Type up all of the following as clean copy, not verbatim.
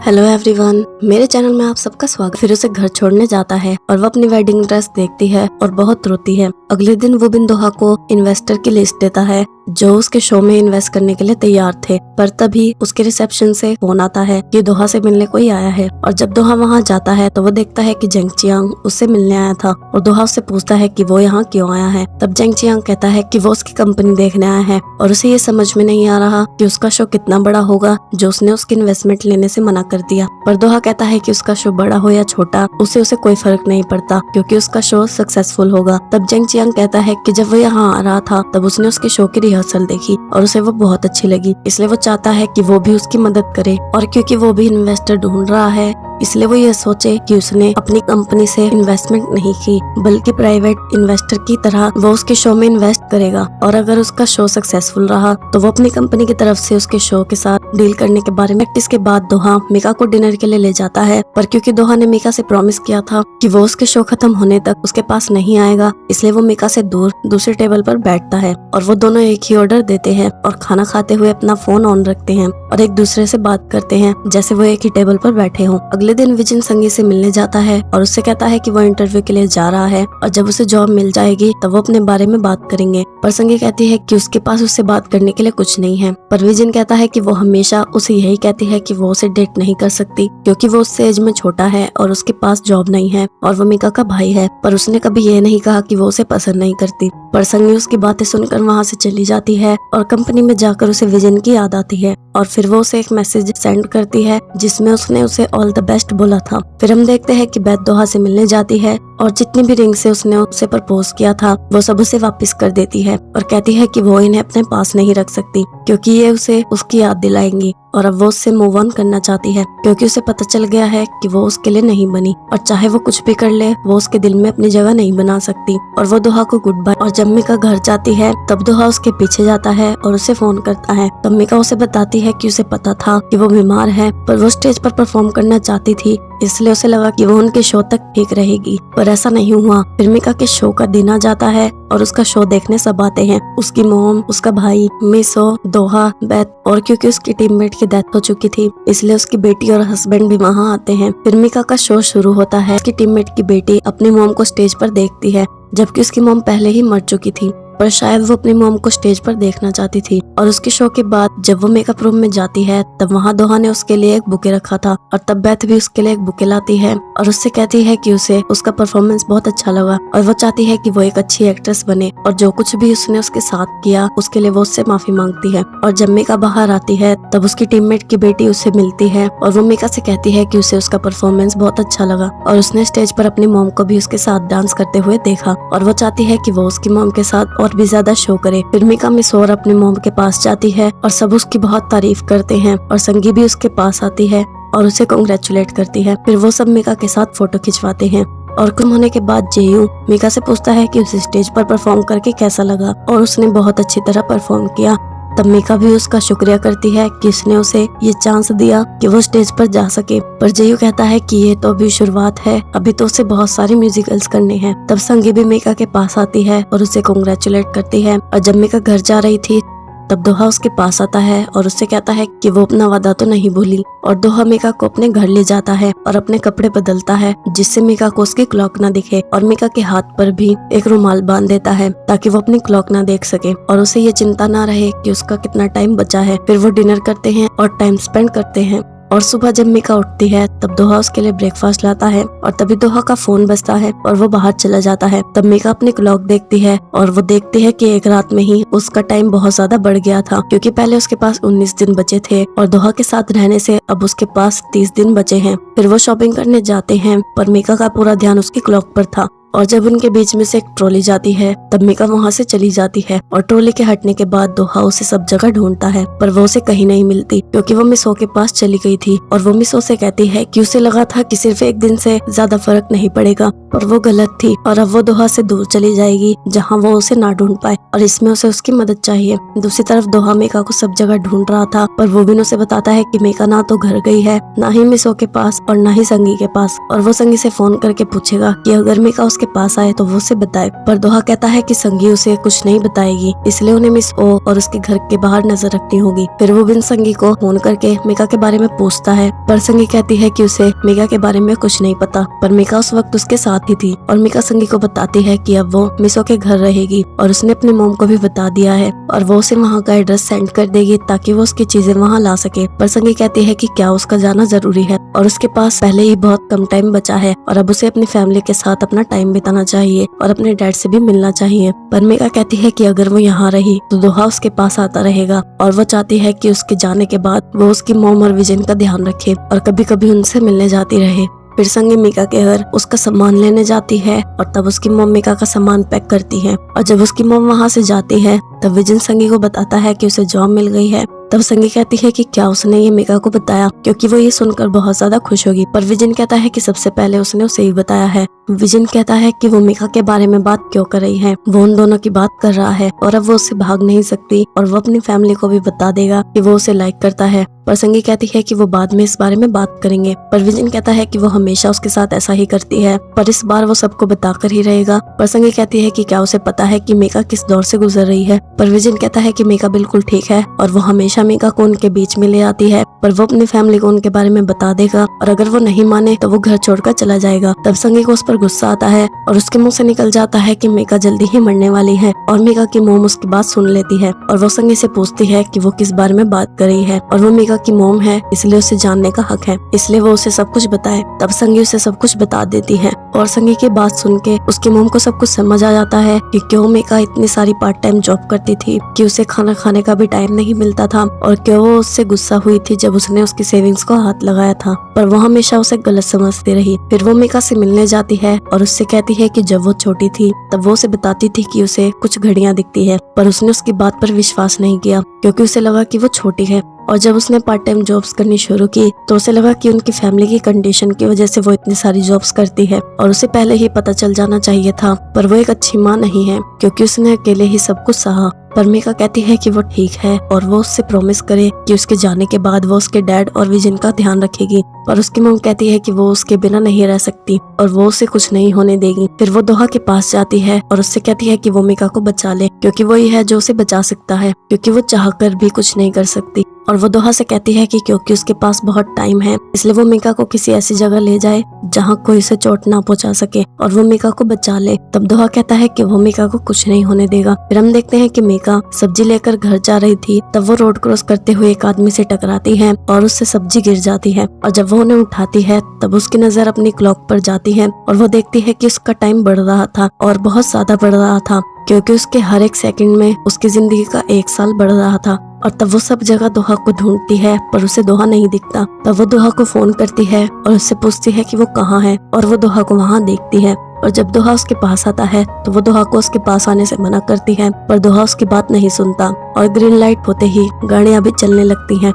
Hello everyone, मेरे channel में आप सबका स्वागत। फिर उसे घर छोड़ने जाता है और वो अपनी वेडिंग ड्रेस देखती है और बहुत रोती है। अगले दिन वो बिन दोहा को इन्वेस्टर की लिस्ट देता है जो उसके शो में इन्वेस्ट करने के लिए तैयार थे। पर तभी उसके रिसेप्शन से फोन आता है कि दोहा से मिलने कोई आया है। और जब दोहा वहाँ जाता है तो वो देखता है कि जेंग चियांग उससे मिलने आया था और दोहा उससे पूछता है कि वो यहाँ क्यों आया है। तब जेंग चियांग कहता है कि वो उसकी कंपनी देखने आया है और उसे ये समझ में नहीं आ रहा कि उसका शो कितना बड़ा होगा जो उसने उसकी इन्वेस्टमेंट लेने से मना कर दिया। पर दोहा कहता है कि उसका शो बड़ा हो या छोटा उसे कोई फर्क नहीं पड़ता क्योंकि उसका शो सक्सेसफुल होगा। तब जेंग चियांग कहता है कि जब वो यहाँ आ रहा था तब उसने उसके शो की रिहर्सल देखी और उसे वो बहुत अच्छी लगी, इसलिए वो चाहता है कि वो भी उसकी मदद करे। और क्योंकि वो भी इन्वेस्टर ढूंढ रहा है इसलिए वो ये सोचे कि उसने अपनी कंपनी से इन्वेस्टमेंट नहीं की बल्कि प्राइवेट इन्वेस्टर की तरह वो उसके शो में इन्वेस्ट करेगा। और अगर उसका शो सक्सेसफुल रहा तो वो अपनी कंपनी की तरफ से उसके शो के साथ डील करने के बारे में। इसके बाद दोहा मीका को डिनर के लिए ले जाता है, पर क्योंकि दोहा ने मीका से प्रॉमिस किया था कि वो उसके शो खत्म होने तक उसके पास नहीं आएगा, इसलिए वो मीका से दूर दूसरे टेबल पर बैठता है और वो दोनों एक ही ऑर्डर देते हैं और खाना खाते हुए अपना फोन ऑन रखते हैं और एक दूसरे से बात करते हैं जैसे वो एक ही टेबल पर बैठे हों। अगले दिन विजिन संगी से मिलने जाता है और उससे कहता है कि वो इंटरव्यू के लिए जा रहा है और जब उसे जॉब मिल जाएगी तब वो अपने बारे में बात करेंगे। पर संगी कहती है कि उसके पास उससे बात करने के लिए कुछ नहीं है। पर विजिन कहता है कि वो हमेशा उसे यही कहती है कि वो उसे डेट नहीं कर सकती क्योंकि वो उससे एज में छोटा है और उसके पास जॉब नहीं है और वो मीका का भाई है। पर उसने कभी ये नहीं कहा कि वो उसे पसंद नहीं करती। पर संगी उसकी बातें सुनकर वहाँ से चली जाती है और कंपनी में जाकर उसे विजन की याद आती है और फिर वो उसे एक मैसेज सेंड करती है जिसमें उसने उसे ऑल द बेस्ट बोला था। फिर हम देखते हैं कि बेथ दोहा से मिलने जाती है और जितनी भी रिंग से उसने उसे प्रपोज किया था वो सब उसे वापस कर देती है और कहती है कि वो इन्हें अपने पास नहीं रख सकती क्योंकि ये उसे उसकी याद दिलाएंगी। और अब वो उससे मूव ऑन करना चाहती है क्योंकि उसे पता चल गया है कि वो उसके लिए नहीं बनी और चाहे वो कुछ भी कर ले वो उसके दिल में अपनी जगह नहीं बना सकती। और वो दोहा को गुड बाय। और जब मीका घर जाती है तब दोहा उसके पीछे जाता है और उसे फोन करता है। तब मीका उसे बताती है कि उसे पता था कि वो बीमार है पर वो स्टेज पर परफॉर्म करना चाहती थी, इसलिए उसे लगा कि वो उनके शो तक ठीक रहेगी। पर ऐसा नहीं हुआ। फिर मीका के शो का दिन आ जाता है और उसका शो देखने सब आते हैं, उसकी मॉम, उसका भाई, मिसो, दोहा, बेथ। और क्योंकि उसकी टीममेट की डेथ हो चुकी थी इसलिए उसकी बेटी और हस्बैंड भी वहाँ आते हैं। फिर मीका का शो शुरू होता है। उसकी टीममेट की बेटी अपनी मॉम को स्टेज पर देखती है जबकि उसकी मॉम पहले ही मर चुकी थी, पर शायद वो अपनी मॉम को स्टेज पर देखना चाहती थी। और उसके शो के बाद जब वो मेकअप रूम में जाती है तब वहाँ दोहा ने उसके लिए एक बुके रखा था और तब बेथ भी उसके लिए एक बुके लाती है और उससे कहती है कि उसे उसका परफॉर्मेंस बहुत अच्छा लगा और वो चाहती है कि वो एक अच्छी एक्ट्रेस बने और जो कुछ भी उसने उसके साथ किया उसके लिए वो उससे माफी मांगती है। और जब मेका बाहर आती है तब उसकी टीममेट की बेटी उसे मिलती है और वो मेका से कहती है कि उसे उसका परफॉर्मेंस बहुत अच्छा लगा और उसने स्टेज पर अपनी मॉम को भी उसके साथ डांस करते हुए देखा और वो चाहती है कि वो उसकी मॉम के साथ और भी ज्यादा शो करे। फिर मीका मिस और अपने मॉम के पास जाती है और सब उसकी बहुत तारीफ करते हैं और संगी भी उसके पास आती है और उसे कांग्रेचुलेट करती है। फिर वो सब मीका के साथ फोटो खिंचवाते हैं और कम होने के बाद जेयू मीका से पूछता है कि उसे स्टेज पर परफॉर्म करके कैसा लगा और उसने बहुत अच्छी तरह परफॉर्म किया। तब मीका भी उसका शुक्रिया करती है कि उसने उसे ये चांस दिया कि वो स्टेज पर जा सके। पर जेयू कहता है कि ये तो अभी शुरुआत है, अभी तो उसे बहुत सारे म्यूजिकल्स करने हैं। तब संगी भी मीका के पास आती है और उसे कांग्रेचुलेट करती है। और जब मीका घर जा रही थी तब दोहा उसके पास आता है और उससे कहता है कि वो अपना वादा तो नहीं भूली। और दोहा मीका को अपने घर ले जाता है और अपने कपड़े बदलता है जिससे मीका को उसकी क्लॉक ना दिखे और मीका के हाथ पर भी एक रुमाल बांध देता है ताकि वो अपनी क्लॉक ना देख सके और उसे ये चिंता ना रहे कि उसका कितना टाइम बचा है। फिर वो डिनर करते हैं और टाइम स्पेंड करते हैं। और सुबह जब मीका उठती है तब दोहा उसके लिए ब्रेकफास्ट लाता है और तभी दोहा का फोन बजता है और वो बाहर चला जाता है। तब मीका अपनी क्लॉक देखती है और वो देखती है कि एक रात में ही उसका टाइम बहुत ज्यादा बढ़ गया था क्योंकि पहले उसके पास 19 दिन बचे थे और दोहा के साथ रहने से अब उसके पास 30 दिन बचे हैं। फिर वो शॉपिंग करने जाते हैं पर मीका का पूरा ध्यान उसकी क्लॉक पर था और जब उनके बीच में से एक ट्रॉली जाती है तब मीका वहाँ से चली जाती है और ट्रॉली के हटने के बाद दोहा उसे सब जगह ढूंढता है पर वो उसे कहीं नहीं मिलती क्योंकि वो मिसो के पास चली गई थी। और वो मिसो से कहती है कि उसे लगा था कि सिर्फ एक दिन से ज्यादा फर्क नहीं पड़ेगा, पर वो गलत थी और अब वो दोहा से दूर चली जाएगी जहाँ वो उसे ना ढूंढ पाए और इसमें उसे उसकी मदद चाहिए। दूसरी तरफ दोहा मीका को सब जगह ढूंढ रहा था पर वो भी उसे बताता है कि मीका ना तो घर गई है, ना ही मिसो के पास और ना ही संगी के पास। और वो संगी से फोन करके पूछेगा कि अगर मीका उसके के पास आए तो वो उसे बताए, पर दोहा कहता है कि संगी उसे कुछ नहीं बताएगी, इसलिए उन्हें मिस ओ और उसके घर के बाहर नजर रखनी होगी। फिर वो बिन संगी को फोन करके मीका के बारे में पूछता है, पर संगी कहती है कि उसे मीका के बारे में कुछ नहीं पता, पर मीका उस वक्त उसके साथ ही थी। और मीका संगी को बताती है कि अब वो मिसो के घर रहेगी और उसने अपनी मोम को भी बता दिया है और वो उसे वहाँ का एड्रेस सेंड कर देगी ताकि वो उसकी चीजें वहाँ ला सके। पर संगी कहती है कि क्या उसका जाना जरूरी है और उसके पास पहले ही बहुत कम टाइम बचा है और अब उसे अपनी फैमिली के साथ अपना टाइम बिताना चाहिए और अपने डैड से भी मिलना चाहिए। पर मीका कहती है कि अगर वो यहाँ रही तो दोहा उसके पास आता रहेगा और वो चाहती है कि उसके जाने के बाद वो उसकी मोम और विजन का ध्यान रखे और कभी कभी उनसे मिलने जाती रहे। फिर संगी मीका के घर उसका सामान लेने जाती है और तब उसकी मॉम मीका का सामान पैक करती है और जब उसकी मॉम वहाँ से जाती है तब विजन संगी को बताता है कि उसे जॉब मिल गई है। तब संगी कहती है कि क्या उसने ये मीका को बताया, क्योंकि वो ये सुनकर बहुत ज्यादा खुश होगी। पर विजन कहता है कि सबसे पहले उसने उसे ही बताया है। विजन कहता है कि वो मीका के बारे में बात क्यों कर रही है, वो उन दोनों की बात कर रहा है और अब वो उससे भाग नहीं सकती और वो अपनी फैमिली को भी बता देगा कि वो उसे लाइक करता है। पर संगी कहती है कि वो बाद में इस बारे में बात करेंगे। पर विजन कहता है कि वो हमेशा उसके साथ ऐसा ही करती है, पर इस बार वो सबको बताकर ही रहेगा। पर संगी कहती है कि क्या उसे पता है कि मीका किस दौर से गुजर रही है। पर विजन कहता है कि मीका बिल्कुल ठीक है और वो हमेशा मीका को उनके बीच में ले आती है, पर वो अपनी फैमिली को उनके बारे में बता देगा और अगर वो नहीं माने तो वो घर छोड़कर चला जाएगा। तब संगी को उस पर गुस्सा आता है और उसके मुंह से निकल जाता है कि मीका जल्दी ही मरने वाली है और मीका की मोम उसकी बात सुन लेती है और वो संगी से पूछती है कि वो किस बारे में बात कर रही है और वो मीका की मोम है, इसलिए उसे जानने का हक है, इसलिए वो उसे सब कुछ बताए। तब संगी उसे सब कुछ बता देती है और संगी की बात सुन के उसकी मोम को सब कुछ समझ आ जाता है कि क्यों मीका इतनी सारी पार्ट टाइम जॉब करती थी, कि उसे खाना खाने का भी टाइम नहीं मिलता था और क्यों वो उससे गुस्सा हुई थी जब उसने उसकी सेविंग्स को हाथ लगाया था, पर वो हमेशा उसे गलत समझती रही। फिर वो मीका से मिलने जाती है और उससे कहती है कि जब वो छोटी थी तब वो उसे बताती थी कि उसे कुछ घड़ियां दिखती है, पर उसने उसकी बात पर विश्वास नहीं किया क्योंकि उसे लगा कि वो छोटी है। और जब उसने पार्ट टाइम जॉब्स करनी शुरू की तो उसे लगा कि उनकी फैमिली की कंडीशन की वजह से वो इतनी सारी जॉब्स करती है और उसे पहले ही पता चल जाना चाहिए था, पर वो एक अच्छी माँ नहीं है क्योंकि उसने अकेले ही सब कुछ सहा। पर मीका कहती है कि वो ठीक है और वो उससे प्रॉमिस करे कि उसके जाने के बाद वो उसके डैड और विजन का ध्यान रखेगी, पर उसकी मॉम कहती है कि वो उसके बिना नहीं रह सकती और वो उसे कुछ नहीं होने देगी। फिर वो दोहा के पास जाती है और उससे कहती है कि वो मीका को बचा ले क्योंकि वो ही है जो उसे बचा सकता है, क्योंकि वो चाहकर भी कुछ नहीं कर सकती। और वो दोहा से कहती है कि क्योंकि उसके पास बहुत टाइम है इसलिए वो मीका को किसी ऐसी जगह ले जाए जहाँ कोई उसे चोट ना पहुंचा सके और वो मीका को बचा ले। तब दोहा कहता है कि वो मीका को कुछ नहीं होने देगा। फिर हम देखते हैं कि मीका सब्जी लेकर घर जा रही थी, तब वो रोड क्रॉस करते हुए एक आदमी से टकराती है और उससे सब्जी गिर जाती है और जब वो उन्हें उठाती है तब उसकी नजर अपनी क्लॉक पर जाती है और वो देखती है कि उसका टाइम बढ़ रहा था और बहुत ज्यादा बढ़ रहा था क्योंकि उसके हर एक सेकंड में उसकी जिंदगी का 1 साल बढ़ रहा था। और तब वो सब जगह दोहा को ढूंढती है पर उसे दोहा नहीं दिखता। तब वो दोहा को फोन करती है और उससे पूछती है कि वो कहाँ है और वो दोहा को वहाँ देखती है और जब दोहा उसके पास आता है तो वो दोहा को उसके पास आने से मना करती है, पर दोहा उसकी बात नहीं सुनता और ग्रीन लाइट होते ही गाड़ियां भी चलने लगती हैं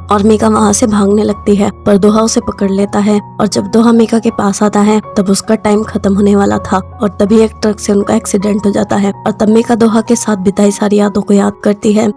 और मीका वहाँ से भागने लगती है, पर दोहा उसे पकड़ लेता है और जब दोहा मीका के पास आता है तब उसका टाइम खत्म होने वाला था और तभी एक ट्रक से उनका एक्सीडेंट हो जाता है और तब मीका दोहा के साथ बिताई सारी यादों को याद करती है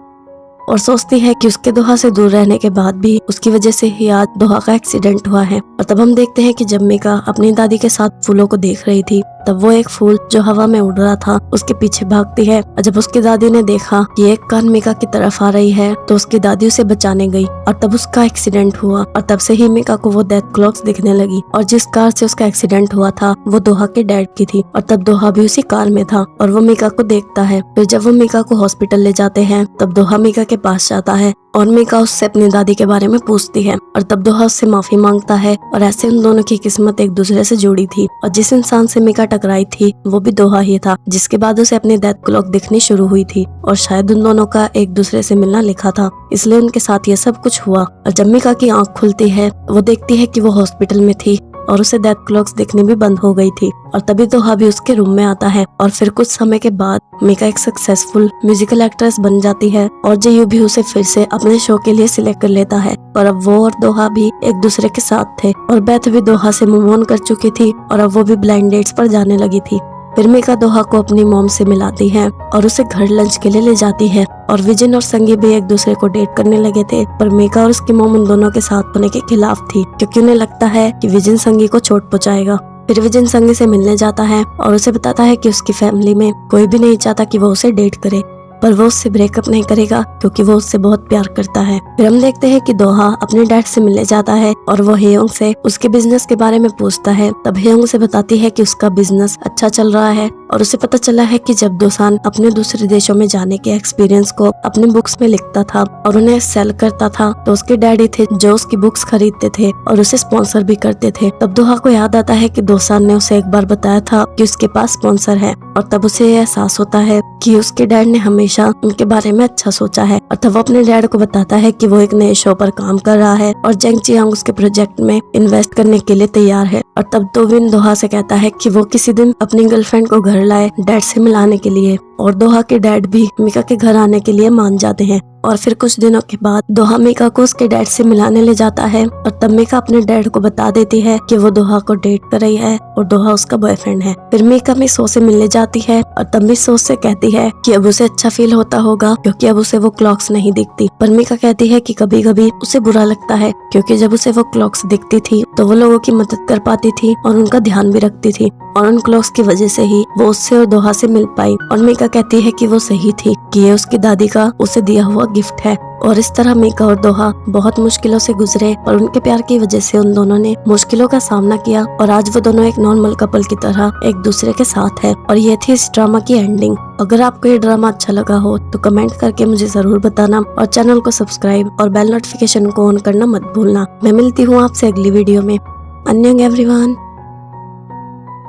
और सोचती है कि उसके दोहा से दूर रहने के बाद भी उसकी वजह से ही आज दोहा का एक्सीडेंट हुआ है। और तब हम देखते हैं कि जब मीका अपनी दादी के साथ फूलों को देख रही थी तब वो एक फूल जो हवा में उड़ रहा था उसके पीछे भागती है और जब उसकी दादी ने देखा कि एक कार मीका की तरफ आ रही है तो उसकी दादी उसे बचाने गई और तब उसका एक्सीडेंट हुआ और तब से ही मीका को वो डेथ क्लॉक्स दिखने लगी और जिस कार से उसका एक्सीडेंट हुआ था वो दोहा के डैड की थी और तब दोहा भी उसी कार में था और वो मीका को देखता है। फिर जब वो मीका को हॉस्पिटल ले जाते हैं तब दोहा मीका के पास जाता है और मीका उससे अपनी दादी के बारे में पूछती है और तब दोहा उससे माफी मांगता है और ऐसे उन दोनों की किस्मत एक दूसरे से जुड़ी थी और जिस इंसान से मीका टकराई थी वो भी दोहा ही था, जिसके बाद उसे अपनी डेथ क्लॉक दिखनी शुरू हुई थी और शायद उन दोनों का एक दूसरे से मिलना लिखा था, इसलिए उनके साथ ये सब कुछ हुआ। और जब मीका की आंख खुलती है वो देखती है कि वो हॉस्पिटल में थी और उसे डेथ क्लॉक्स दिखनी भी बंद हो गई थी और तभी दोहा भी उसके रूम में आता है और फिर कुछ समय के बाद मीका एक सक्सेसफुल म्यूजिकल एक्ट्रेस बन जाती है और जेयू भी उसे फिर से अपने शो के लिए सिलेक्ट कर लेता है और अब वो और दोहा भी एक दूसरे के साथ थे और बेथ भी दोहा से मूव ऑन कर चुकी थी और अब वो भी ब्लाइंड डेट्स पर जाने लगी थी। फिर मीका दोहा को अपनी मॉम से मिलाती है और उसे घर लंच के लिए ले जाती है। और विजन और संगी भी एक दूसरे को डेट करने लगे थे, पर मीका और उसकी मॉम उन दोनों के साथ होने के खिलाफ थी, क्योंकि उन्हें लगता है कि विजन संगी को चोट पहुंचाएगा। फिर विजन संगी से मिलने जाता है और उसे बताता है कि उसकी फैमिली में कोई भी नहीं चाहता कि वो उसे डेट करे, पर वो उससे ब्रेकअप नहीं करेगा क्योंकि वो उससे बहुत प्यार करता है। फिर हम देखते हैं कि दोहा अपने डैड से मिलने जाता है और वो हेयोंग से उसके बिजनेस के बारे में पूछता है। तब हेयोंग उसे बताती है कि उसका बिजनेस अच्छा चल रहा है और उसे पता चला है कि जब दोसान अपने दूसरे देशों में जाने के एक्सपीरियंस को अपने बुक्स में लिखता था और उन्हें सेल करता था, तो उसके डैडी थे जो उसकी बुक्स खरीदते थे और उसे स्पॉन्सर भी करते थे। तब दोहा को याद आता है कि दोसान ने उसे एक बार बताया था कि उसके पास स्पॉन्सर है, और तब उसे यह एहसास होता है कि उसके डैड ने हमेशा उनके बारे में अच्छा सोचा है। और तब वो अपने डैड को बताता है कि वो एक नए शो पर काम कर रहा है और जेंग चियांग उसके प्रोजेक्ट में इन्वेस्ट करने के लिए तैयार है। और तब तो विन दोहा से कहता है कि वो किसी दिन अपनी गर्लफ्रेंड को घर लाए डैड से मिलाने के लिए, और दोहा के डैड भी मीका के घर आने के लिए मान जाते हैं। और फिर कुछ दिनों के बाद दोहा मीका को उसके डैड से मिलाने ले जाता है, और तब मीका अपने डैड को बता देती है कि वो दोहा को डेट कर रही है और दोहा उसका बॉयफ्रेंड है। फिर मीका मिसो से मिलने जाती है और तब मिसो से कहती है कि अब उसे अच्छा फील होता होगा क्योंकि अब उसे वो क्लॉक्स नहीं दिखती। पर मीका कहती है कि कभी कभी उसे बुरा लगता है क्योंकि जब उसे वो क्लॉक्स दिखती थी तो वो लोगों की मदद कर पाती थी और उनका ध्यान भी रखती थी, और उन क्लॉक्स की वजह से ही वो उससे और दोहा से मिल पाई। और मीका कहती है कि वो सही थी कि ये उसकी दादी का उसे दिया हुआ गिफ्ट है। और इस तरह मीका और दोहा बहुत मुश्किलों से गुजरे और उनके प्यार की वजह से उन दोनों ने मुश्किलों का सामना किया, और आज वो दोनों एक नॉर्मल कपल की तरह एक दूसरे के साथ है। और ये थी इस ड्रामा की एंडिंग। अगर आपको ये ड्रामा अच्छा लगा हो तो कमेंट करके मुझे जरूर बताना, और चैनल को सब्सक्राइब और बेल नोटिफिकेशन को ऑन करना मत भूलना। मैं मिलती हूँ आपसे अगली वीडियो में। अन्यंग एवरीवन।